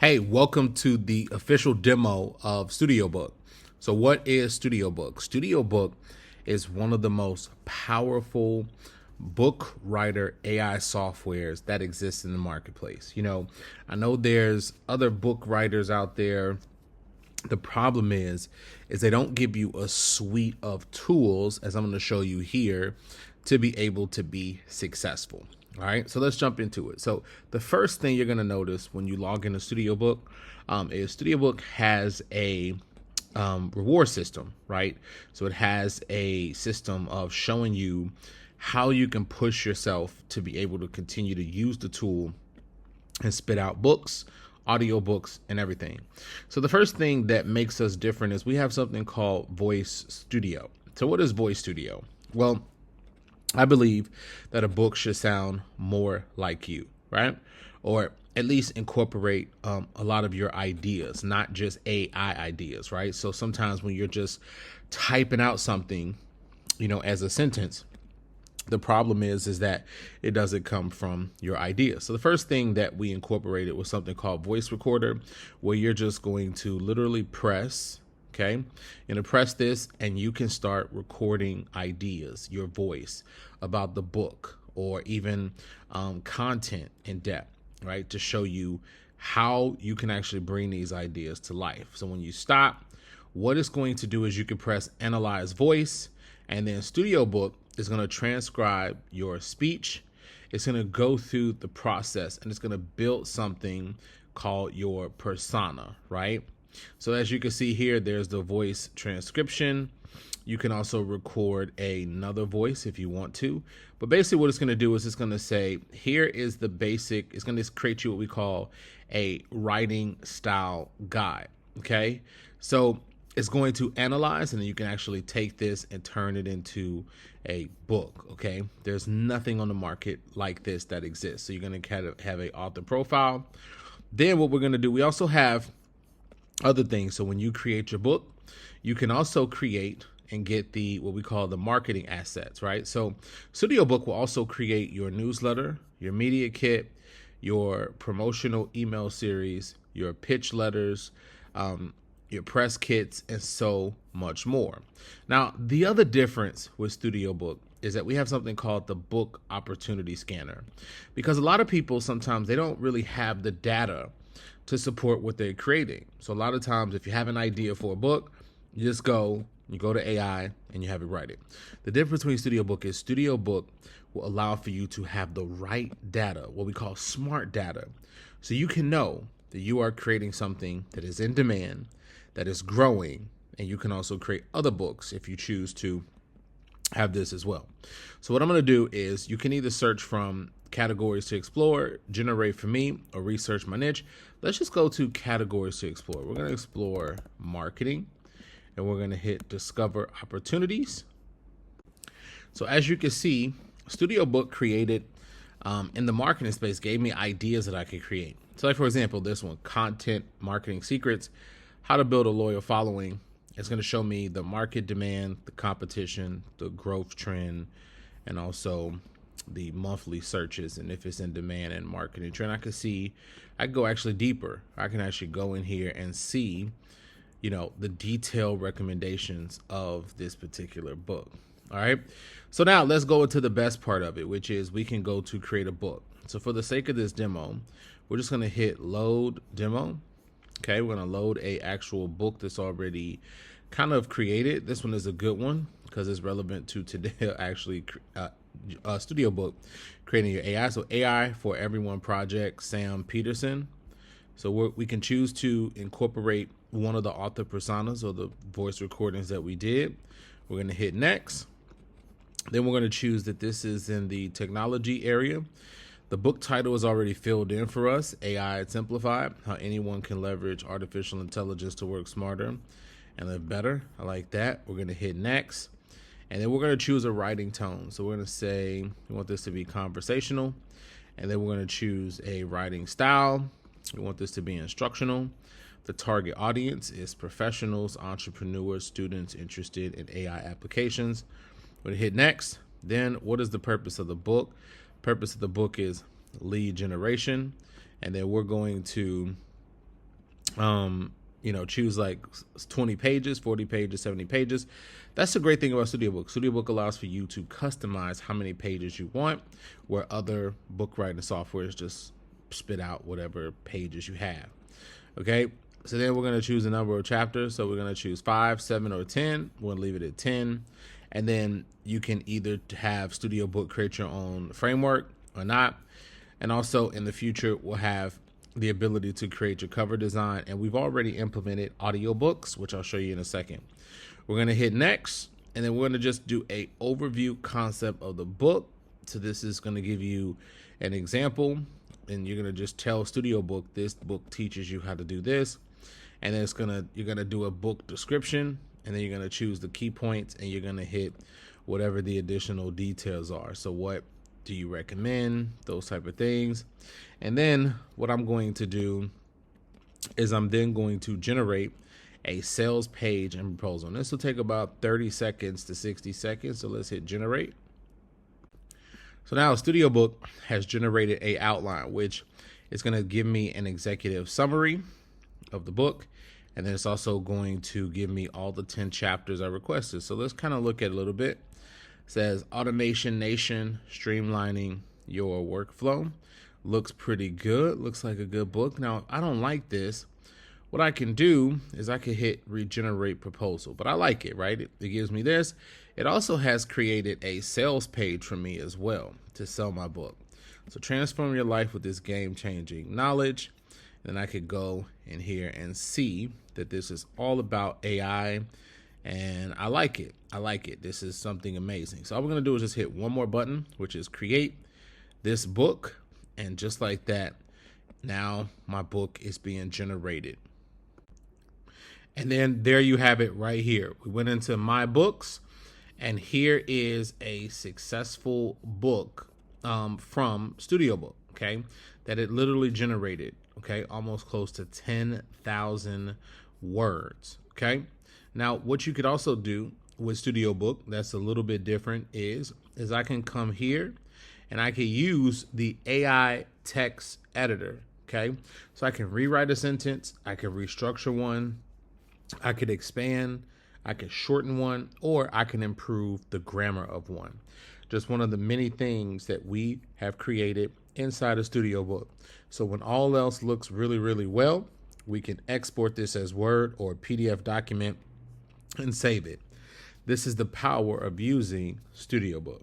Hey, welcome to the official demo of StudioBook. So what is StudioBook? StudioBook is one of the most powerful book writer AI softwares that exists in the marketplace. I know there's other book writers out there. The problem is they don't give you a suite of tools, as I'm going to show you here, to be able to be successful. All right, so let's jump into it. So the first thing you're going to notice when you log into StudioBook is StudioBook has a reward system, right? So it has a system of showing you how you can push yourself to be able to continue to use the tool and spit out books, audiobooks, and everything. So the first thing that makes us different is we have something called Voice Studio. So what is Voice Studio? Well, I believe that a book should sound more like you, right? Or at least incorporate a lot of your ideas, not just AI ideas, right? So sometimes when you're just typing out something, as a sentence, the problem is that it doesn't come from your idea. So the first thing that we incorporated was something called Voice Recorder, where you're just going to literally press. Okay, press this and you can start recording ideas, your voice about the book, or even content in depth, right? To show you how you can actually bring these ideas to life. So when you stop, what it's going to do is you can press Analyze Voice, and then StudioBook is going to transcribe your speech. It's going to go through the process and it's going to build something called your persona, right? So as you can see here, there's the voice transcription. You can also record another voice if you want to. But basically what it's going to do is it's going to say, here is the basic, it's going to create you what we call a writing style guide. Okay. So it's going to analyze, and then you can actually take this and turn it into a book. Okay. There's nothing on the market like this that exists. So you're going to kind of have a author profile. Then what we're going to do, we also have other things. So when you create your book, you can also create and get what we call the marketing assets, right? So StudioBook will also create your newsletter, your media kit, your promotional email series, your pitch letters, your press kits, and so much more. Now, the other difference with StudioBook is that we have something called the book opportunity scanner, because a lot of people sometimes they don't really have the data to support what they're creating. So a lot of times if you have an idea for a book, you just go to AI and you have it write it. The difference between StudioBook is StudioBook will allow for you to have the right data, what we call smart data. So you can know that you are creating something that is in demand, that is growing, and you can also create other books if you choose to have this as well. So what I'm going to do is you can either search from categories to explore, generate for me, or research my niche. Let's just go to categories to explore. We're going to explore marketing, and we're going to hit discover opportunities. So as you can see, StudioBook created in the marketing space gave me ideas that I could create. So like, for example, this one, content marketing secrets, how to build a loyal following. It's going to show me the market demand, the competition, the growth trend, and also the monthly searches, and if it's in demand and marketing trend. I can go actually deeper. I can actually go in here and see, the detailed recommendations of this particular book. All right. So now let's go into the best part of it, which is we can go to create a book. So for the sake of this demo, we're just going to hit load demo. Okay, we're going to load a actual book that's already kind of created. This one is a good one because it's relevant to today, actually, StudioBook creating your AI. So AI for Everyone project, Sam Peterson. So we can choose to incorporate one of the author personas or the voice recordings that we did. We're going to hit next. Then we're going to choose that this is in the technology area. The book title is already filled in for us, AI Simplified, how anyone can leverage artificial intelligence to work smarter and live better. I like that. We're going to hit next. And then we're going to choose a writing tone. So we're going to say we want this to be conversational. And then we're going to choose a writing style. We want this to be instructional. The target audience is professionals, entrepreneurs, students interested in AI applications. We're going to hit next. Then what is the purpose of the book? Purpose of the book is lead generation. And then we're going to Choose like 20 pages, 40 pages, 70 pages. That's the great thing about StudioBook. StudioBook allows for you to customize how many pages you want, where other book writing softwares just spit out whatever pages you have. Okay, so then we're going to choose a number of chapters. So we're going to choose 5, 7, or 10. We're going to leave it at 10. And then you can either have StudioBook create your own framework or not. And also in the future, we'll have the ability to create your cover design. And we've already implemented audiobooks, which I'll show you in a second. We're going to hit next, and then we're going to just do a overview concept of the book. So this is going to give you an example, and you're going to just tell StudioBook, this book teaches you how to do this. And then you're going to do a book description, and then you're going to choose the key points, and you're going to hit whatever the additional details are. So what do you recommend? Those type of things. And then what I'm going to do is I'm then going to generate a sales page and proposal. And this will take about 30 seconds to 60 seconds. So let's hit generate. So now StudioBook has generated a outline, which is going to give me an executive summary of the book. And then it's also going to give me all the 10 chapters I requested. So let's kind of look at it a little bit. It says Automation Nation, streamlining your workflow. Looks pretty good. Looks like a good book. Now, I don't like this. What I can do is I can hit regenerate proposal, but I like it, right? It gives me this. It also has created a sales page for me as well to sell my book. So transform your life with this game-changing knowledge. Then I could go in here and see that this is all about AI, and I like it. I like it. This is something amazing. So all we're going to do is just hit one more button, which is create this book. And just like that, now my book is being generated. And then there you have it right here. We went into my books, and here is a successful book from StudioBook, okay, that it literally generated, okay, almost close to 10,000 words, okay. Now, what you could also do with StudioBook that's a little bit different is I can come here and I can use the AI text editor, okay. So I can rewrite a sentence, I can restructure one, I could expand, I could shorten one, or I can improve the grammar of one. Just one of the many things that we have created inside of StudioBook. So when all else looks really, really well, we can export this as Word or a PDF document and save it. This is the power of using StudioBook.